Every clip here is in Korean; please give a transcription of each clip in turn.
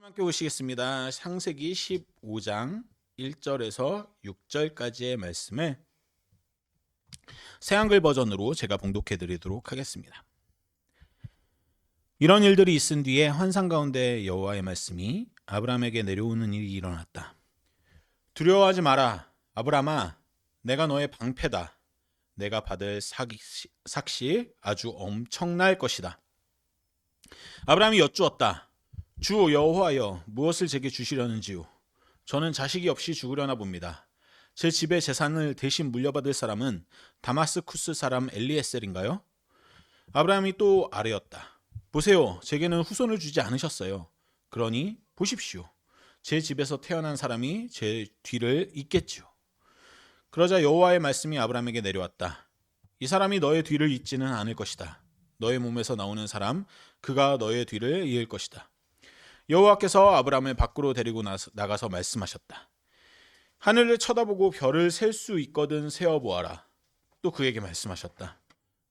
함께 보시겠습니다. 창세기 15장 1절에서 6절까지의 말씀을 새한글 버전으로 제가 봉독해 드리도록 하겠습니다. 이런 일들이 있은 뒤에 환상 가운데 여호와의 말씀이 아브라함에게 내려오는 일이 일어났다. 두려워하지 마라. 아브라함아, 내가 너의 방패다. 내가 받을 삭시 아주 엄청날 것이다. 아브라함이 여쭈었다. 주 여호와여, 무엇을 제게 주시려는지요? 저는 자식이 없이 죽으려나 봅니다. 제 집의 재산을 대신 물려받을 사람은 다마스쿠스 사람 엘리에셀인가요? 아브라함이 또 아뢰었다. 보세요, 제게는 후손을 주지 않으셨어요. 그러니 보십시오. 제 집에서 태어난 사람이 제 뒤를 잇겠지요. 그러자 여호와의 말씀이 아브라함에게 내려왔다. 이 사람이 너의 뒤를 잇지는 않을 것이다. 너의 몸에서 나오는 사람, 그가 너의 뒤를 이을 것이다. 여호와께서 아브라함을 밖으로 데리고 나가서 말씀하셨다. 하늘을 쳐다보고 별을 셀 수 있거든 세어보아라. 또 그에게 말씀하셨다.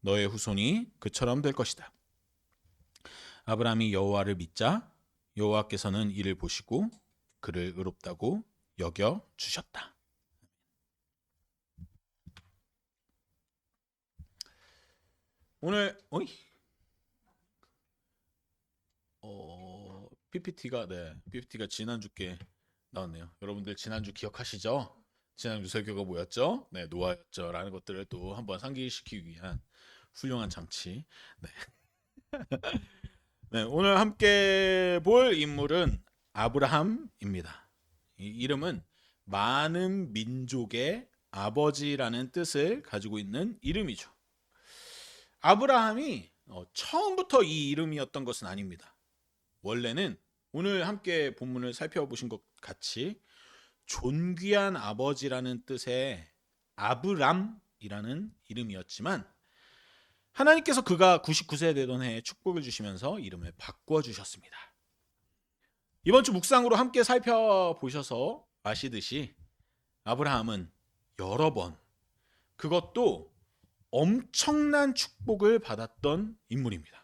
너의 후손이 그처럼 될 것이다. 아브라함이 여호와를 믿자 여호와께서는 이를 보시고 그를 의롭다고 여겨 주셨다. 오늘 PPT가 지난주께 나왔네요. 여러분들 지난주 기억하시죠? 지난주 설교가 뭐였죠? 네, 노아였죠. 라는 것들을 또 한번 상기시키기 위한 훌륭한 장치. 네. 네, 오늘 함께 볼 인물은 아브라함입니다. 이 이름은 많은 민족의 아버지라는 뜻을 가지고 있는 이름이죠. 아브라함이 처음부터 이 이름이었던 것은 아닙니다. 원래는 오늘 함께 본문을 살펴보신 것 같이 존귀한 아버지라는 뜻의 아브람이라는 이름이었지만 하나님께서 그가 99세 되던 해에 축복을 주시면서 이름을 바꿔주셨습니다. 이번 주 묵상으로 함께 살펴보셔서 아시듯이 아브라함은 여러 번, 그것도 엄청난 축복을 받았던 인물입니다.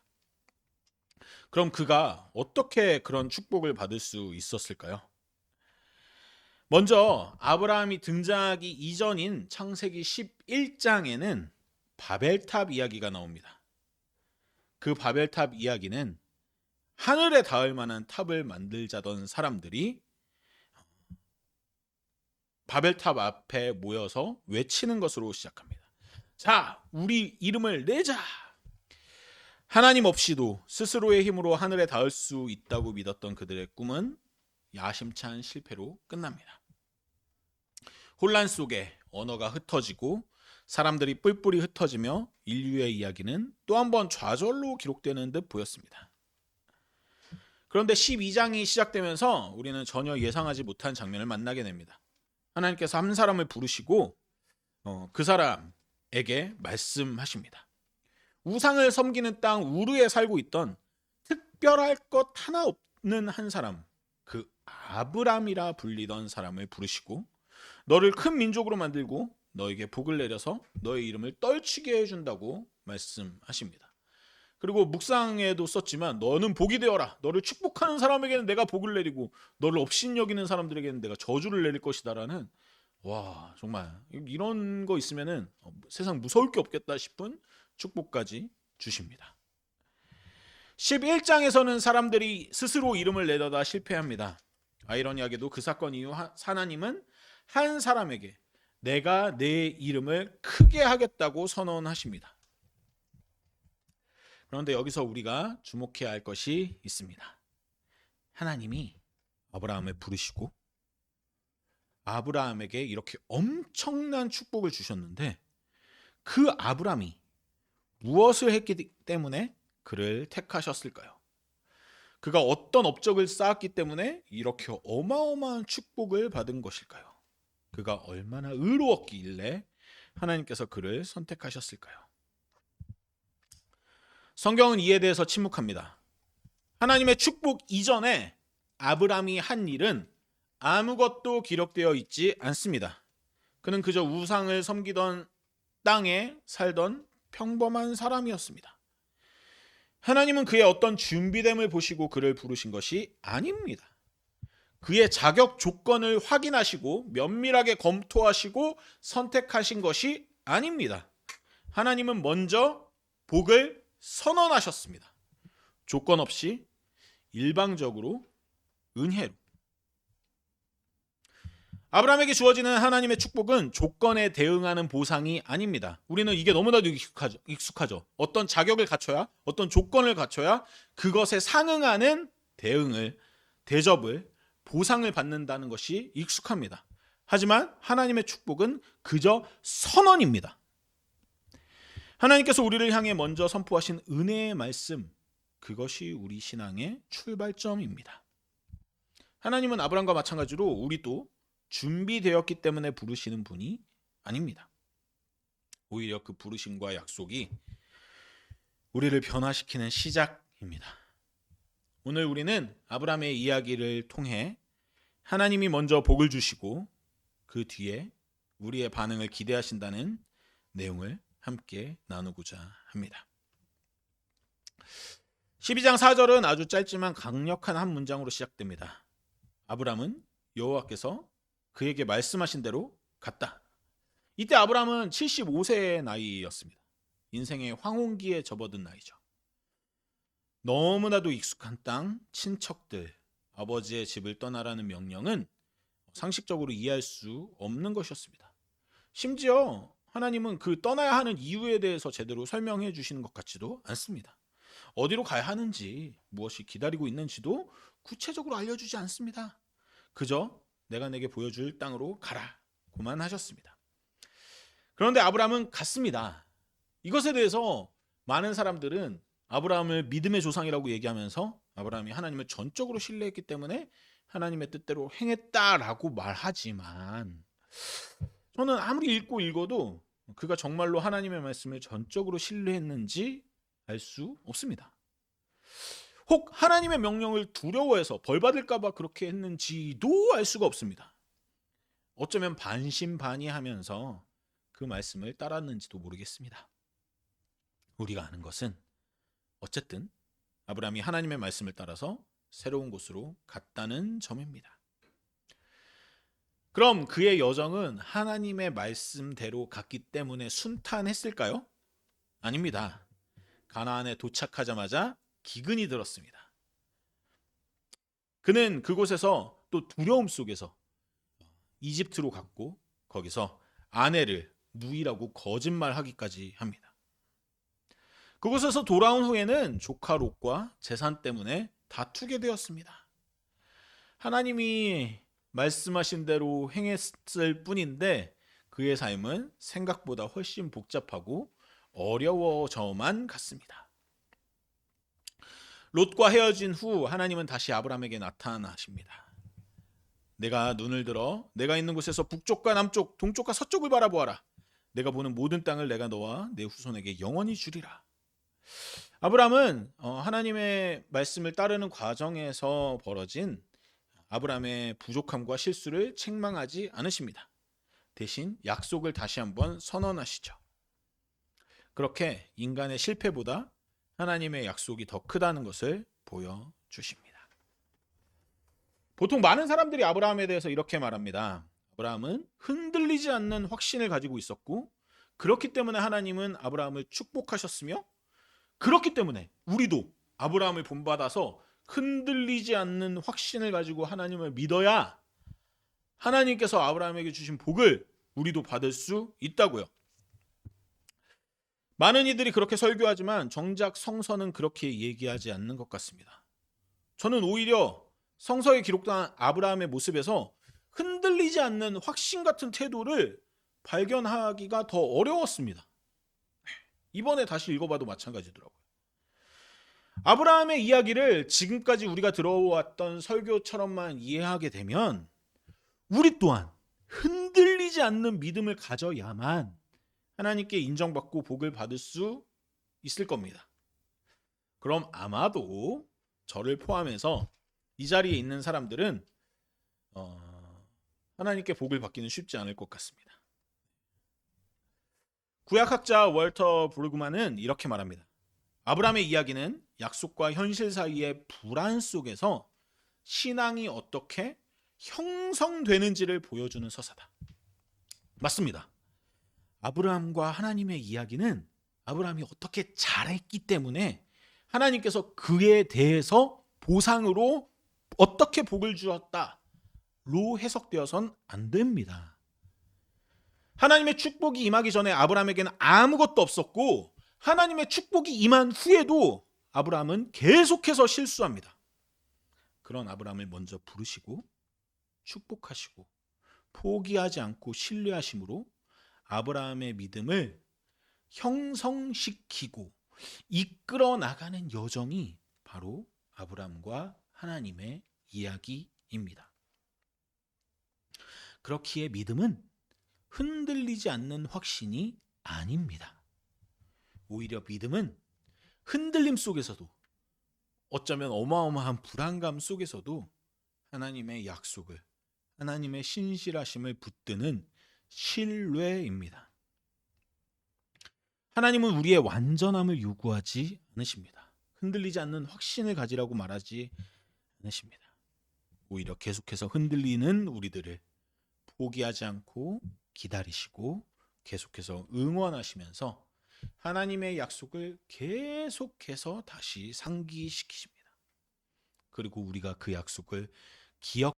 그럼 그가 어떻게 그런 축복을 받을 수 있었을까요? 먼저 아브라함이 등장하기 이전인 창세기 11장에는 바벨탑 이야기가 나옵니다. 그 바벨탑 이야기는 하늘에 닿을 만한 탑을 만들자던 사람들이 바벨탑 앞에 모여서 외치는 것으로 시작합니다. 자, 우리 이름을 내자! 하나님 없이도 스스로의 힘으로 하늘에 닿을 수 있다고 믿었던 그들의 꿈은 야심찬 실패로 끝납니다. 혼란 속에 언어가 흩어지고 사람들이 뿔뿔이 흩어지며 인류의 이야기는 또 한 번 좌절로 기록되는 듯 보였습니다. 그런데 12장이 시작되면서 우리는 전혀 예상하지 못한 장면을 만나게 됩니다. 하나님께서 한 사람을 부르시고 그 사람에게 말씀하십니다. 우상을 섬기는 땅 우르에 살고 있던 특별할 것 하나 없는 한 사람, 그 아브람이라 불리던 사람을 부르시고 너를 큰 민족으로 만들고 너에게 복을 내려서 너의 이름을 떨치게 해준다고 말씀하십니다. 그리고 묵상에도 썼지만 너는 복이 되어라. 너를 축복하는 사람에게는 내가 복을 내리고 너를 업신여기는 사람들에게는 내가 저주를 내릴 것이다라는, 와, 정말 이런 거 있으면은 세상 무서울 게 없겠다 싶은 축복까지 주십니다. 11장에서는 사람들이 스스로 이름을 내다가 실패합니다. 아이러니하게도 그 사건 이후 하나님은 한 사람에게 내가 내 이름을 크게 하겠다고 선언하십니다. 그런데 여기서 우리가 주목해야 할 것이 있습니다. 하나님이 아브라함을 부르시고 아브라함에게 이렇게 엄청난 축복을 주셨는데 그 아브라함이 무엇을 했기 때문에 그를 택하셨을까요? 그가 어떤 업적을 쌓았기 때문에 이렇게 어마어마한 축복을 받은 것일까요? 그가 얼마나 의로웠길래 하나님께서 그를 선택하셨을까요? 성경은 이에 대해서 침묵합니다. 하나님의 축복 이전에 아브라함이 한 일은 아무것도 기록되어 있지 않습니다. 그는 그저 우상을 섬기던 땅에 살던 평범한 사람이었습니다. 하나님은 그의 어떤 준비됨을 보시고 그를 부르신 것이 아닙니다. 그의 자격 조건을 확인하시고 면밀하게 검토하시고 선택하신 것이 아닙니다. 하나님은 먼저 복을 선언하셨습니다. 조건 없이 일방적으로 은혜로. 아브라함에게 주어지는 하나님의 축복은 조건에 대응하는 보상이 아닙니다. 우리는 이게 너무나도 익숙하죠. 어떤 자격을 갖춰야, 어떤 조건을 갖춰야 그것에 상응하는 대접을, 보상을 받는다는 것이 익숙합니다. 하지만 하나님의 축복은 그저 선언입니다. 하나님께서 우리를 향해 먼저 선포하신 은혜의 말씀, 그것이 우리 신앙의 출발점입니다. 하나님은 아브라함과 마찬가지로 우리도 준비되었기 때문에 부르시는 분이 아닙니다. 오히려 그 부르심과 약속이 우리를 변화시키는 시작입니다. 오늘 우리는 아브라함의 이야기를 통해 하나님이 먼저 복을 주시고 그 뒤에 우리의 반응을 기대하신다는 내용을 함께 나누고자 합니다. 12장 4절은 아주 짧지만 강력한 한 문장으로 시작됩니다. 아브라함은 여호와께서 그에게 말씀하신 대로 갔다. 이때 아브라함은 75세의 나이였습니다. 인생의 황혼기에 접어든 나이죠. 너무나도 익숙한 땅, 친척들, 아버지의 집을 떠나라는 명령은 상식적으로 이해할 수 없는 것이었습니다. 심지어 하나님은 그 떠나야 하는 이유에 대해서 제대로 설명해 주시는 것 같지도 않습니다. 어디로 가야 하는지, 무엇이 기다리고 있는지도 구체적으로 알려주지 않습니다. 그저 내가 내게 보여줄 땅으로 가라고만 하셨습니다. 그런데 아브라함은 갔습니다. 이것에 대해서 많은 사람들은 아브라함을 믿음의 조상이라고 얘기하면서 아브라함이 하나님을 전적으로 신뢰했기 때문에 하나님의 뜻대로 행했다라고 말하지만, 저는 아무리 읽어도 그가 정말로 하나님의 말씀을 전적으로 신뢰했는지 알 수 없습니다. 혹 하나님의 명령을 두려워해서 벌 받을까 봐 그렇게 했는지도 알 수가 없습니다. 어쩌면 반신반의하면서 그 말씀을 따랐는지도 모르겠습니다. 우리가 아는 것은 어쨌든 아브라함이 하나님의 말씀을 따라서 새로운 곳으로 갔다는 점입니다. 그럼 그의 여정은 하나님의 말씀대로 갔기 때문에 순탄했을까요? 아닙니다. 가나안에 도착하자마자 기근이 들었습니다. 그는 그곳에서 또 두려움 속에서 이집트로 갔고 거기서 아내를 누이라고 거짓말하기까지 합니다. 그곳에서 돌아온 후에는 조카 롯과 재산 때문에 다투게 되었습니다. 하나님이 말씀하신 대로 행했을 뿐인데 그의 삶은 생각보다 훨씬 복잡하고 어려워져만 갔습니다. 롯과 헤어진 후 하나님은 다시 아브라함에게 나타나십니다. 내가 눈을 들어 내가 있는 곳에서 북쪽과 남쪽, 동쪽과 서쪽을 바라보아라. 내가 보는 모든 땅을 내가 너와 내 후손에게 영원히 주리라. 아브라함은 하나님의 말씀을 따르는 과정에서 벌어진 아브라함의 부족함과 실수를 책망하지 않으십니다. 대신 약속을 다시 한번 선언하시죠. 그렇게 인간의 실패보다 하나님의 약속이 더 크다는 것을 보여주십니다. 보통 많은 사람들이 아브라함에 대해서 이렇게 말합니다. 아브라함은 흔들리지 않는 확신을 가지고 있었고 그렇기 때문에 하나님은 아브라함을 축복하셨으며 그렇기 때문에 우리도 아브라함을 본받아서 흔들리지 않는 확신을 가지고 하나님을 믿어야 하나님께서 아브라함에게 주신 복을 우리도 받을 수 있다고요. 많은 이들이 그렇게 설교하지만 정작 성서는 그렇게 얘기하지 않는 것 같습니다. 저는 오히려 성서에 기록된 아브라함의 모습에서 흔들리지 않는 확신 같은 태도를 발견하기가 더 어려웠습니다. 이번에 다시 읽어봐도 마찬가지더라고요. 아브라함의 이야기를 지금까지 우리가 들어왔던 설교처럼만 이해하게 되면 우리 또한 흔들리지 않는 믿음을 가져야만 하나님께 인정받고 복을 받을 수 있을 겁니다. 그럼 아마도 저를 포함해서 이 자리에 있는 사람들은 하나님께 복을 받기는 쉽지 않을 것 같습니다. 구약학자 월터 브루그만은 이렇게 말합니다. 아브라함의 이야기는 약속과 현실 사이의 불안 속에서 신앙이 어떻게 형성되는지를 보여주는 서사다. 맞습니다. 아브라함과 하나님의 이야기는 아브라함이 어떻게 잘했기 때문에 하나님께서 그에 대해서 보상으로 어떻게 복을 주었다로 해석되어선 안 됩니다. 하나님의 축복이 임하기 전에 아브라함에게는 아무것도 없었고 하나님의 축복이 임한 후에도 아브라함은 계속해서 실수합니다. 그런 아브라함을 먼저 부르시고 축복하시고 포기하지 않고 신뢰하심으로 아브라함의 믿음을 형성시키고 이끌어 나가는 여정이 바로 아브라함과 하나님의 이야기입니다. 그렇기에 믿음은 흔들리지 않는 확신이 아닙니다. 오히려 믿음은 흔들림 속에서도 어쩌면 어마어마한 불안감 속에서도 하나님의 약속을, 하나님의 신실하심을 붙드는 신뢰입니다. 하나님은 우리의 완전함을 요구하지 않으십니다. 흔들리지 않는 확신을 가지라고 말하지 않으십니다. 오히려 계속해서 흔들리는 우리들을 포기하지 않고 기다리시고 계속해서 응원하시면서 하나님의 약속을 계속해서 다시 상기시키십니다. 그리고 우리가 그 약속을 기억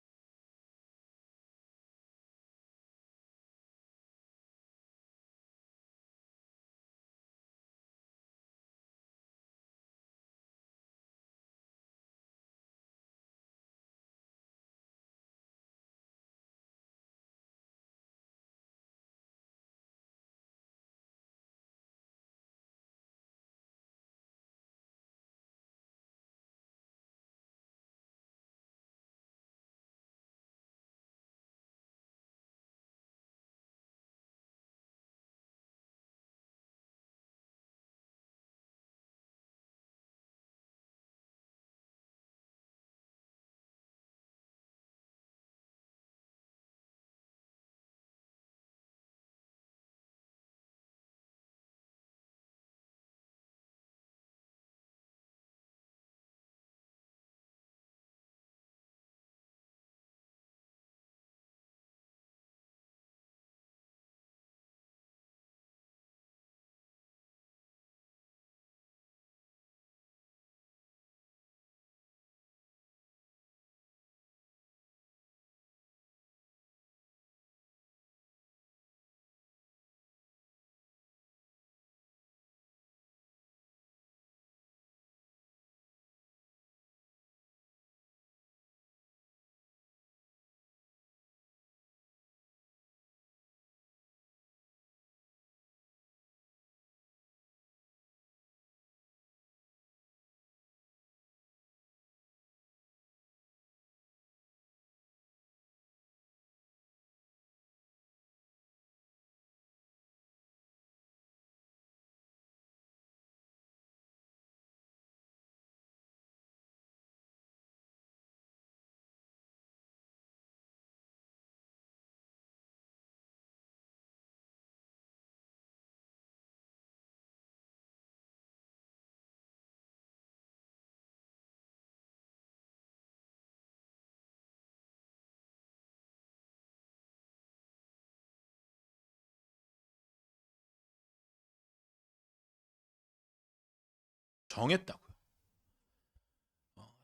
정했다고요.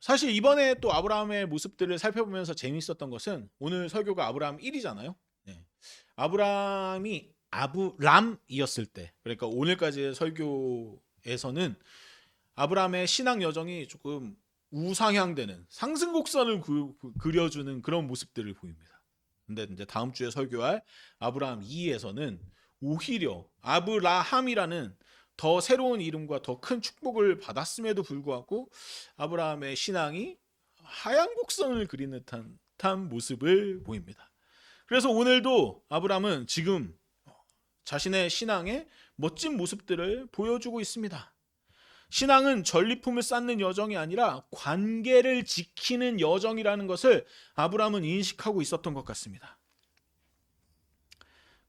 사실 이번에 또 아브라함의 모습들을 살펴보면서 재미있었던 것은 오늘 설교가 아브라함 1이잖아요. 네. 아브라함이 아브람이었을 때, 그러니까 오늘까지의 설교에서는 아브라함의 신앙 여정이 조금 우상향되는 상승곡선을 그려주는 그런 모습들을 보입니다. 근데 이제 다음 주에 설교할 아브라함 2에서는 오히려 아브라함이라는 더 새로운 이름과 더 큰 축복을 받았음에도 불구하고 아브라함의 신앙이 하향 곡선을 그리는 듯한 모습을 보입니다. 그래서 오늘도 아브라함은 지금 자신의 신앙의 멋진 모습들을 보여주고 있습니다. 신앙은 전리품을 쌓는 여정이 아니라 관계를 지키는 여정이라는 것을 아브라함은 인식하고 있었던 것 같습니다.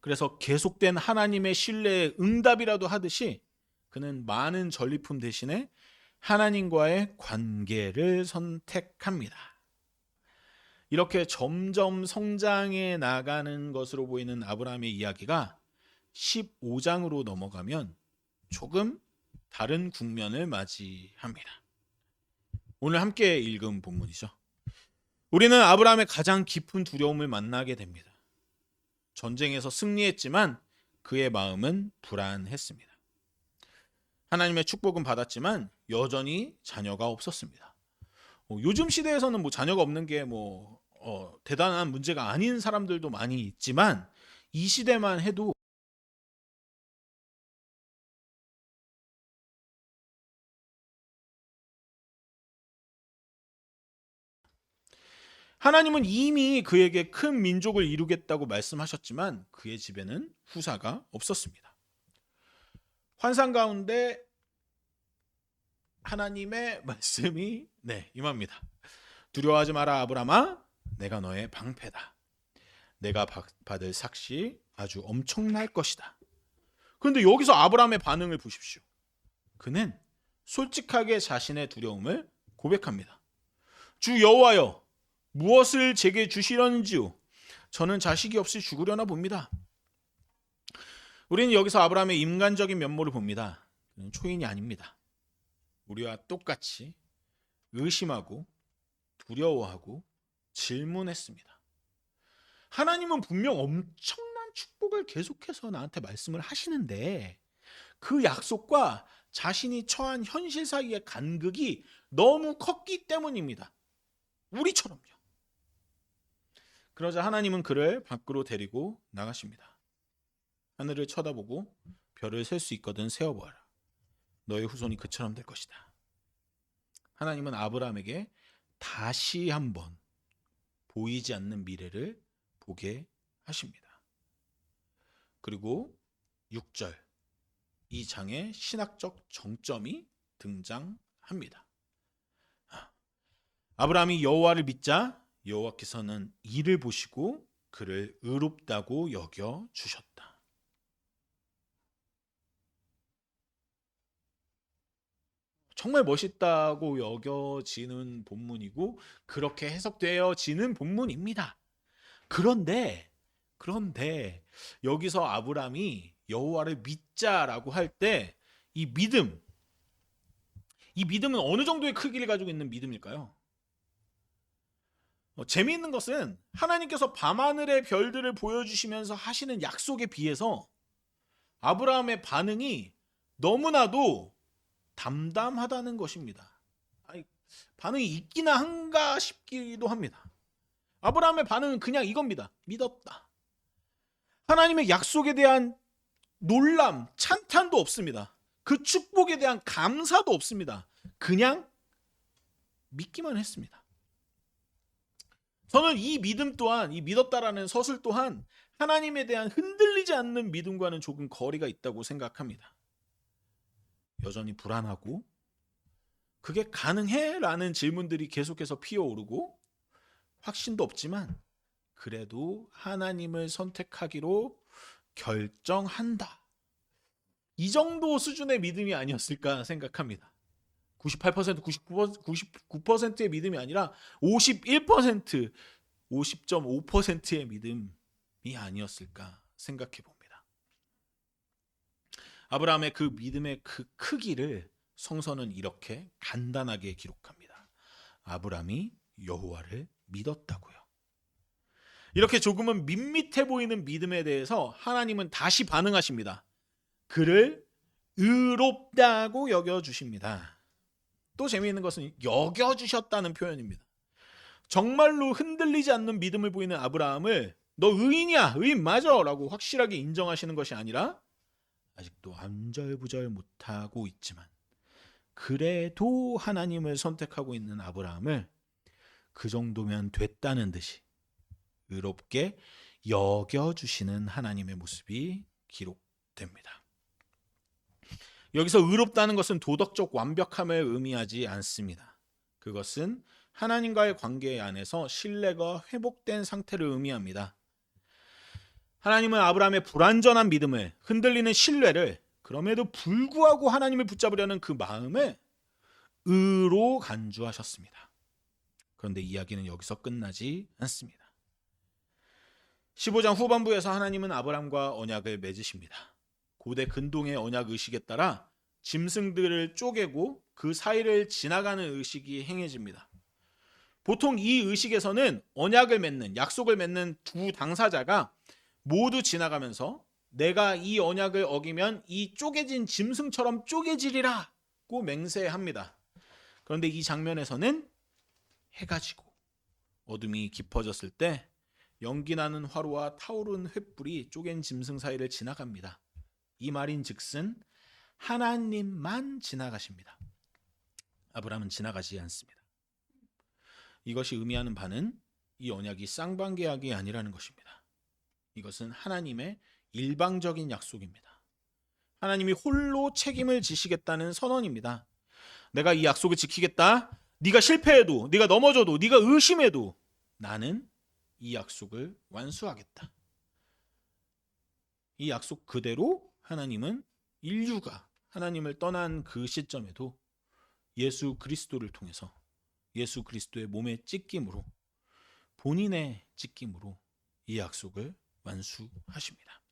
그래서 계속된 하나님의 신뢰의 응답이라도 하듯이 그는 많은 전리품 대신에 하나님과의 관계를 선택합니다. 이렇게 점점 성장해 나가는 것으로 보이는 아브라함의 이야기가 15장으로 넘어가면 조금 다른 국면을 맞이합니다. 오늘 함께 읽은 본문이죠. 우리는 아브라함의 가장 깊은 두려움을 만나게 됩니다. 전쟁에서 승리했지만 그의 마음은 불안했습니다. 하나님의 축복은 받았지만 여전히 자녀가 없었습니다. 요즘 시대에서는 자녀가 없는 게 대단한 문제가 아닌 사람들도 많이 있지만 이 시대만 해도 하나님은 이미 그에게 큰 민족을 이루겠다고 말씀하셨지만 그의 집에는 후사가 없었습니다. 환상 가운데 하나님의 말씀이 임합니다. 두려워하지 마라 아브라함아, 내가 너의 방패다. 내가 받을 삭시 아주 엄청날 것이다. 그런데 여기서 아브라함의 반응을 보십시오. 그는 솔직하게 자신의 두려움을 고백합니다. 주 여호와여, 무엇을 제게 주시려는지요? 저는 자식이 없이 죽으려나 봅니다. 우리는 여기서 아브라함의 인간적인 면모를 봅니다. 그는 초인이 아닙니다. 우리와 똑같이 의심하고 두려워하고 질문했습니다. 하나님은 분명 엄청난 축복을 계속해서 나한테 말씀을 하시는데 그 약속과 자신이 처한 현실 사이의 간극이 너무 컸기 때문입니다. 우리처럼요. 그러자 하나님은 그를 밖으로 데리고 나가십니다. 하늘을 쳐다보고 별을 셀 수 있거든 세어보아라. 너의 후손이 그처럼 될 것이다. 하나님은 아브라함에게 다시 한번 보이지 않는 미래를 보게 하십니다. 그리고 6절, 이 장의 신학적 정점이 등장합니다. 아브라함이 여호와를 믿자 여호와께서는 이를 보시고 그를 의롭다고 여겨 주셨다. 정말 멋있다고 여겨지는 본문이고 그렇게 해석되어지는 본문입니다. 그런데 여기서 아브라함이 여호와를 믿자라고 할 때 이 믿음은 어느 정도의 크기를 가지고 있는 믿음일까요? 재미있는 것은 하나님께서 밤하늘의 별들을 보여주시면서 하시는 약속에 비해서 아브라함의 반응이 너무나도 담담하다는 것입니다. 반응이 있기나 한가 싶기도 합니다. 아브라함의 반응은 그냥 이겁니다. 믿었다. 하나님의 약속에 대한 놀람, 찬탄도 없습니다. 그 축복에 대한 감사도 없습니다. 그냥 믿기만 했습니다. 저는 이 믿음 또한, 이 믿었다라는 서술 또한 하나님에 대한 흔들리지 않는 믿음과는 조금 거리가 있다고 생각합니다. 여전히 불안하고 그게 가능해? 라는 질문들이 계속해서 피어오르고 확신도 없지만 그래도 하나님을 선택하기로 결정한다. 이 정도 수준의 믿음이 아니었을까 생각합니다. 98%, 99%의 믿음이 아니라 51%, 50.5%의 믿음이 아니었을까 생각해 봅니다. 아브라함의 그 믿음의 그 크기를 성서는 이렇게 간단하게 기록합니다. 아브라함이 여호와를 믿었다고요. 이렇게 조금은 밋밋해 보이는 믿음에 대해서 하나님은 다시 반응하십니다. 그를 의롭다고 여겨주십니다. 또 재미있는 것은 여겨주셨다는 표현입니다. 정말로 흔들리지 않는 믿음을 보이는 아브라함을 너 의인이야, 의인 맞아 라고 확실하게 인정하시는 것이 아니라 아직도 안절부절 못하고 있지만 그래도 하나님을 선택하고 있는 아브라함을 그 정도면 됐다는 듯이 의롭게 여겨주시는 하나님의 모습이 기록됩니다. 여기서 의롭다는 것은 도덕적 완벽함을 의미하지 않습니다. 그것은 하나님과의 관계 안에서 신뢰가 회복된 상태를 의미합니다. 하나님은 아브라함의 불완전한 믿음을, 흔들리는 신뢰를 그럼에도 불구하고 하나님을 붙잡으려는 그 마음을 의로 간주하셨습니다. 그런데 이야기는 여기서 끝나지 않습니다. 15장 후반부에서 하나님은 아브람과 언약을 맺으십니다. 고대 근동의 언약 의식에 따라 짐승들을 쪼개고 그 사이를 지나가는 의식이 행해집니다. 보통 이 의식에서는 언약을 맺는, 약속을 맺는 두 당사자가 모두 지나가면서 내가 이 언약을 어기면 이 쪼개진 짐승처럼 쪼개지리라고 맹세합니다. 그런데 이 장면에서는 해가 지고 어둠이 깊어졌을 때 연기나는 화로와 타오른 횃불이 쪼갠 짐승 사이를 지나갑니다. 이 말인즉슨 하나님만 지나가십니다. 아브라함은 지나가지 않습니다. 이것이 의미하는 바는 이 언약이 쌍방계약이 아니라는 것입니다. 이것은 하나님의 일방적인 약속입니다. 하나님이 홀로 책임을 지시겠다는 선언입니다. 내가 이 약속을 지키겠다. 네가 실패해도, 네가 넘어져도, 네가 의심해도 나는 이 약속을 완수하겠다. 이 약속 그대로 하나님은 인류가 하나님을 떠난 그 시점에도 예수 그리스도를 통해서 예수 그리스도의 몸의 찢김으로, 본인의 찢김으로 이 약속을 완수하십니다.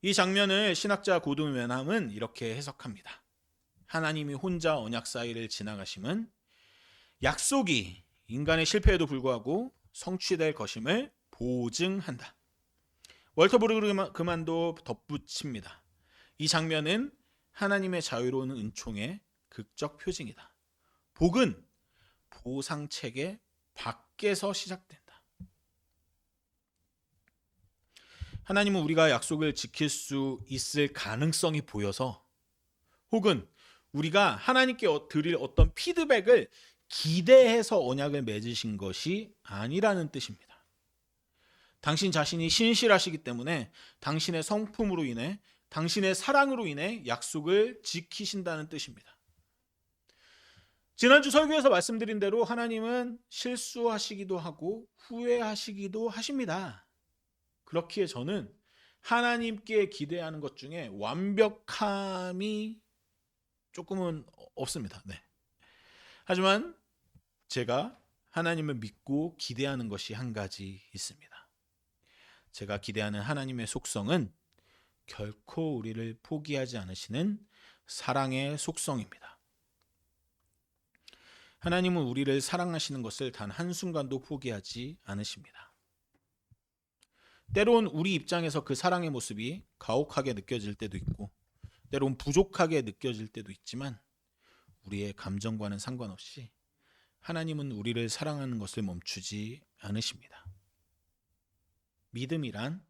이 장면을 신학자 고든 웬함은 이렇게 해석합니다. 하나님이 혼자 언약 사이를 지나가심은 약속이 인간의 실패에도 불구하고 성취될 것임을 보증한다. 월터 브루그만도 덧붙입니다. 이 장면은 하나님의 자유로운 은총의 극적 표징이다. 복은 보상체계 밖에서 시작된다. 하나님은 우리가 약속을 지킬 수 있을 가능성이 보여서, 혹은 우리가 하나님께 드릴 어떤 피드백을 기대해서 언약을 맺으신 것이 아니라는 뜻입니다. 당신 자신이 신실하시기 때문에 당신의 성품으로 인해, 당신의 사랑으로 인해 약속을 지키신다는 뜻입니다. 지난주 설교에서 말씀드린 대로 하나님은 실수하시기도 하고 후회하시기도 하십니다. 그렇기에 저는 하나님께 기대하는 것 중에 완벽함이 조금은 없습니다. 네. 하지만 제가 하나님을 믿고 기대하는 것이 한 가지 있습니다. 제가 기대하는 하나님의 속성은 결코 우리를 포기하지 않으시는 사랑의 속성입니다. 하나님은 우리를 사랑하시는 것을 단 한순간도 포기하지 않으십니다. 때론 우리 입장에서 그 사랑의 모습이 가혹하게 느껴질 때도 있고, 때론 부족하게 느껴질 때도 있지만, 우리의 감정과는 상관없이 하나님은 우리를 사랑하는 것을 멈추지 않으십니다. 믿음이란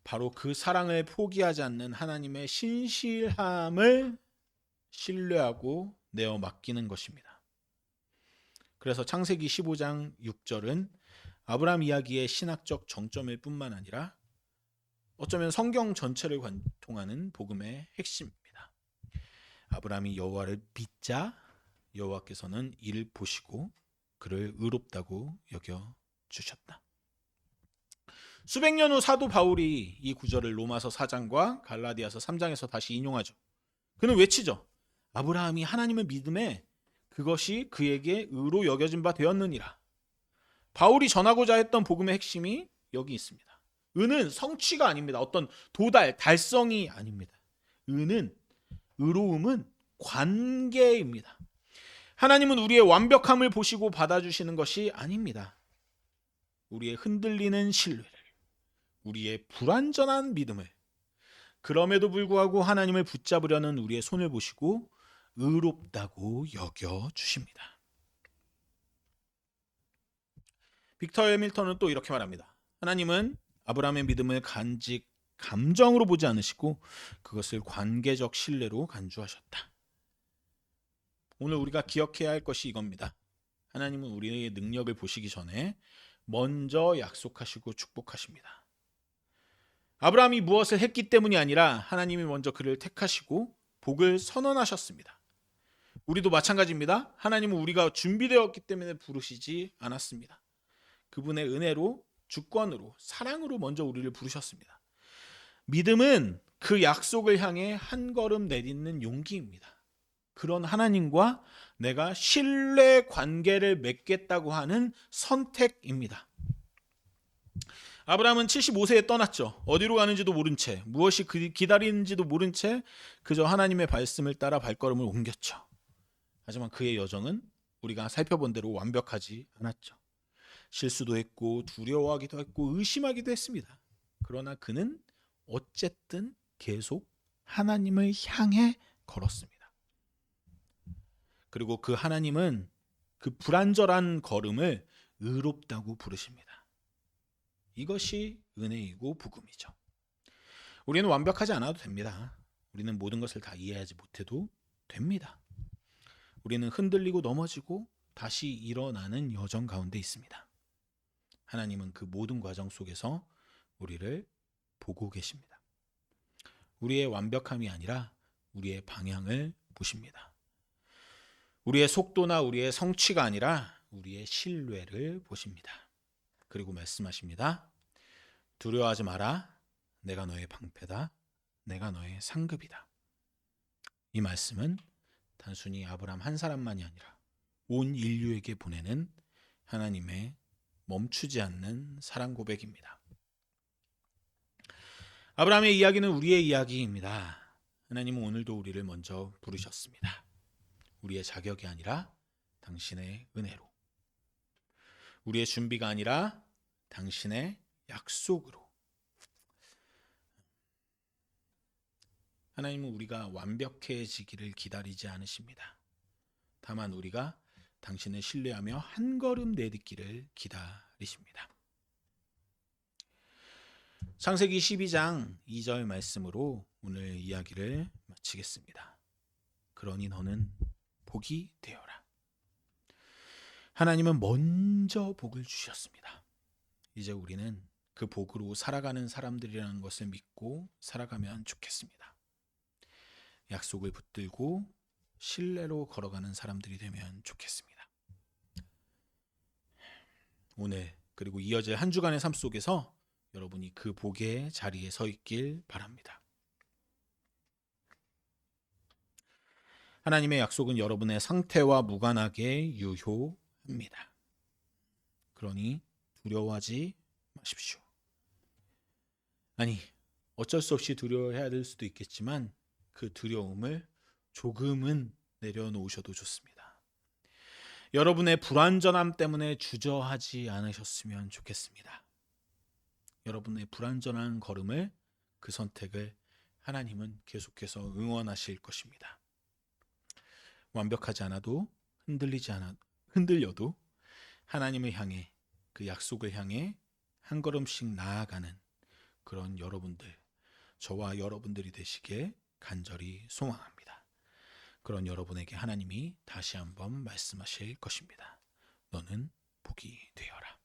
바로 그 사랑을 포기하지 않는 하나님의 신실함을 신뢰하고 내어 맡기는 것입니다. 그래서 창세기 15장 6절은 아브라함 이야기의 신학적 정점일 뿐만 아니라 어쩌면 성경 전체를 관통하는 복음의 핵심입니다. 아브라함이 여호와를 믿자 여호와께서는 이를 보시고 그를 의롭다고 여겨 주셨다. 수백 년 후 사도 바울이 이 구절을 로마서 4장과 갈라디아서 3장에서 다시 인용하죠. 그는 외치죠. 아브라함이 하나님을 믿음에 그것이 그에게 의로 여겨진 바 되었느니라. 바울이 전하고자 했던 복음의 핵심이 여기 있습니다. 의는 성취가 아닙니다. 어떤 도달, 달성이 아닙니다. 의로움은 관계입니다. 하나님은 우리의 완벽함을 보시고 받아주시는 것이 아닙니다. 우리의 흔들리는 신뢰를, 우리의 불완전한 믿음을, 그럼에도 불구하고 하나님을 붙잡으려는 우리의 손을 보시고 의롭다고 여겨주십니다. 빅터 해밀턴은 또 이렇게 말합니다. 하나님은 아브라함의 믿음을 간직 감정으로 보지 않으시고 그것을 관계적 신뢰로 간주하셨다. 오늘 우리가 기억해야 할 것이 이겁니다. 하나님은 우리의 능력을 보시기 전에 먼저 약속하시고 축복하십니다. 아브라함이 무엇을 했기 때문이 아니라 하나님이 먼저 그를 택하시고 복을 선언하셨습니다. 우리도 마찬가지입니다. 하나님은 우리가 준비되었기 때문에 부르시지 않았습니다. 그분의 은혜로, 주권으로, 사랑으로 먼저 우리를 부르셨습니다. 믿음은 그 약속을 향해 한 걸음 내딛는 용기입니다. 그런 하나님과 내가 신뢰 관계를 맺겠다고 하는 선택입니다. 아브라함은 75세에 떠났죠. 어디로 가는지도 모른 채, 무엇이 기다리는지도 모른 채 그저 하나님의 말씀을 따라 발걸음을 옮겼죠. 하지만 그의 여정은 우리가 살펴본 대로 완벽하지 않았죠. 실수도 했고 두려워하기도 했고 의심하기도 했습니다. 그러나 그는 어쨌든 계속 하나님을 향해 걸었습니다. 그리고 그 하나님은 그 불완전한 걸음을 의롭다고 부르십니다. 이것이 은혜이고 복음이죠. 우리는 완벽하지 않아도 됩니다. 우리는 모든 것을 다 이해하지 못해도 됩니다. 우리는 흔들리고 넘어지고 다시 일어나는 여정 가운데 있습니다. 하나님은 그 모든 과정 속에서 우리를 보고 계십니다. 우리의 완벽함이 아니라 우리의 방향을 보십니다. 우리의 속도나 우리의 성취가 아니라 우리의 신뢰를 보십니다. 그리고 말씀하십니다. 두려워하지 마라. 내가 너의 방패다. 내가 너의 상급이다. 이 말씀은 단순히 아브라함 한 사람만이 아니라 온 인류에게 보내는 하나님의 멈추지 않는 사랑 고백입니다. 아브라함의 이야기는 우리의 이야기입니다. 하나님은 오늘도 우리를 먼저 부르셨습니다. 우리의 자격이 아니라 당신의 은혜로, 우리의 준비가 아니라 당신의 약속으로. 하나님은 우리가 완벽해지기를 기다리지 않으십니다. 다만 우리가 당신을 신뢰하며 한 걸음 내딛기를 기다리십니다. 창세기 12장 2절 말씀으로 오늘 이야기를 마치겠습니다. 그러니 너는 복이 되어라. 하나님은 먼저 복을 주셨습니다. 이제 우리는 그 복으로 살아가는 사람들이라는 것을 믿고 살아가면 좋겠습니다. 약속을 붙들고 신뢰로 걸어가는 사람들이 되면 좋겠습니다. 오늘 그리고 이어질 한 주간의 삶 속에서 여러분이 그 복의 자리에 서 있길 바랍니다. 하나님의 약속은 여러분의 상태와 무관하게 유효합니다. 그러니 두려워하지 마십시오. 아니, 어쩔 수 없이 두려워해야 될 수도 있겠지만 그 두려움을 조금은 내려놓으셔도 좋습니다. 여러분의 불완전함 때문에 주저하지 않으셨으면 좋겠습니다. 여러분의 불완전한 걸음을, 그 선택을 하나님은 계속해서 응원하실 것입니다. 완벽하지 않아도 흔들려도 하나님을 향해, 그 약속을 향해 한 걸음씩 나아가는 그런 여러분들, 저와 여러분들이 되시길 간절히 소망합니다. 그런 여러분에게 하나님이 다시 한번 말씀하실 것입니다. 너는 복이 되어라.